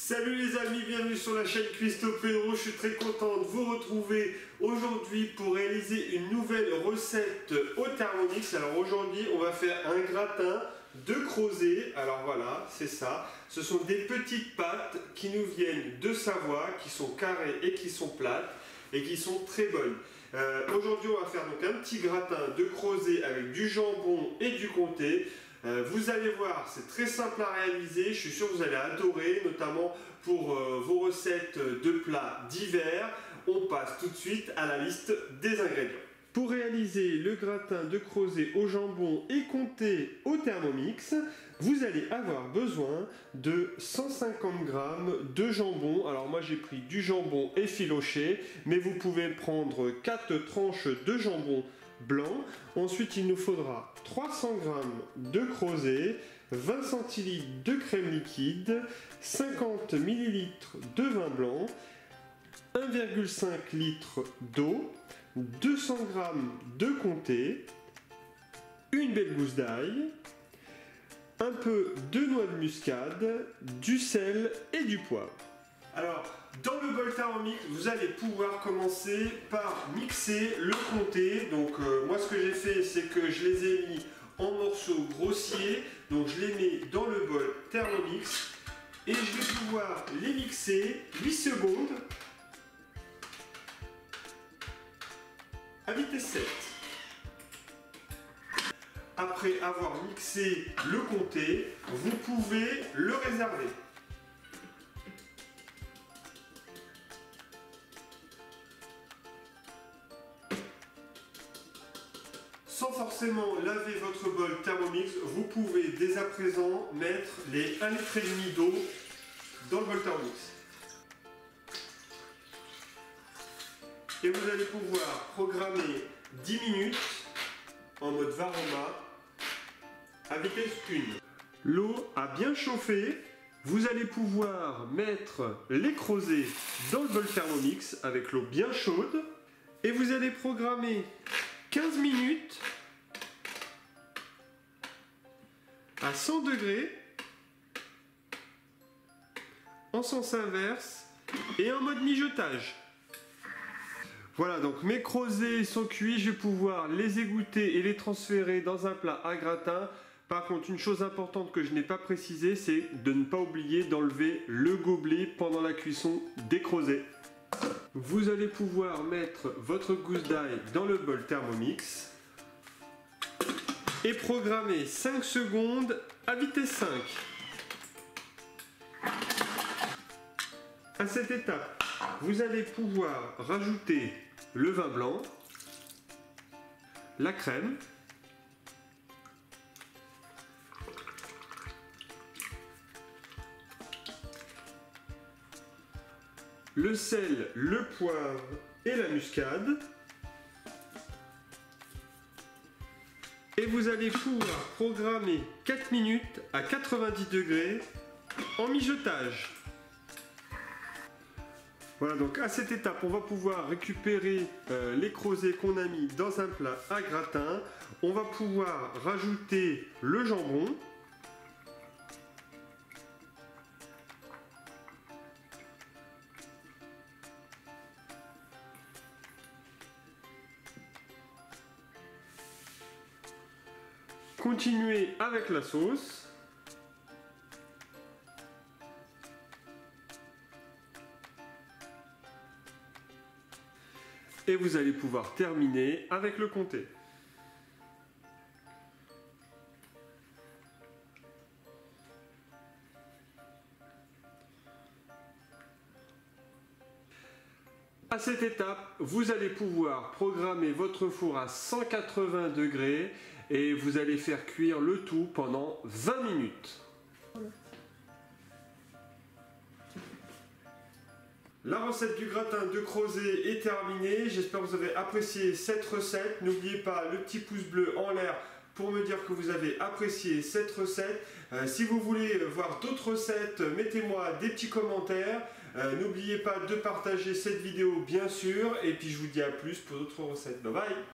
Salut les amis, bienvenue sur la chaîne Cuistot Pedro. Je suis très content de vous retrouver aujourd'hui pour réaliser une nouvelle recette au Thermomix. Alors aujourd'hui on va faire un gratin de crozet. Alors voilà, c'est ça. Ce sont des petites pâtes qui nous viennent de Savoie, qui sont carrées et qui sont plates et qui sont très bonnes. Aujourd'hui on va faire donc un petit gratin de crozet avec du jambon et du comté. Vous allez voir, c'est très simple à réaliser, je suis sûr que vous allez adorer, notamment pour vos recettes de plats d'hiver. On passe tout de suite à la liste des ingrédients. Pour réaliser le gratin de crozet au jambon et comté au Thermomix, vous allez avoir besoin de 150 g de jambon. Alors moi j'ai pris du jambon effiloché, mais vous pouvez prendre 4 tranches de jambon blanc. Ensuite il nous faudra 300 g de crozet, 20 centilitres de crème liquide, 50 ml de vin blanc, 1,5 litre d'eau, 200 g de comté, une belle gousse d'ail, un peu de noix de muscade, du sel et du poivre. Alors, dans le bol Thermomix, vous allez pouvoir commencer par mixer le comté. Donc, moi, ce que j'ai fait, c'est que je les ai mis en morceaux grossiers. Donc, je les mets dans le bol Thermomix et je vais pouvoir les mixer 8 secondes à vitesse 7. Après avoir mixé le comté, vous pouvez le réserver. Sans forcément laver votre bol Thermomix, vous pouvez dès à présent mettre les 1,5 litre d'eau dans le bol Thermomix. Et vous allez pouvoir programmer 10 minutes en mode Varoma à vitesse 1. L'eau a bien chauffé. Vous allez pouvoir mettre les crozets dans le bol Thermomix avec l'eau bien chaude. Et vous allez programmer 15 minutes à 100 degrés en sens inverse et en mode mijotage. Voilà, donc mes crozets sont cuits, je vais pouvoir les égoutter et les transférer dans un plat à gratin. Par contre, une chose importante que je n'ai pas précisé, c'est de ne pas oublier d'enlever le gobelet pendant la cuisson des crozets. Vous allez pouvoir mettre votre gousse d'ail dans le bol Thermomix et programmer 5 secondes à vitesse 5. À cette étape, vous allez pouvoir rajouter le vin blanc, la crème, le sel, le poivre et la muscade. Et vous allez pouvoir programmer 4 minutes à 90 degrés en mijotage. Voilà, donc à cette étape, on va pouvoir récupérer les crozets qu'on a mis dans un plat à gratin. On va pouvoir rajouter le jambon. Continuez avec la sauce. Et vous allez pouvoir terminer avec le comté. À cette étape, vous allez pouvoir programmer votre four à 180 degrés et vous allez faire cuire le tout pendant 20 minutes. La recette du gratin de crozet est terminée. J'espère que vous avez apprécié cette recette. N'oubliez pas le petit pouce bleu en l'air pour me dire que vous avez apprécié cette recette. Si vous voulez voir d'autres recettes, mettez-moi des petits commentaires. N'oubliez pas de partager cette vidéo bien sûr. Et puis je vous dis à plus pour d'autres recettes. Bye bye!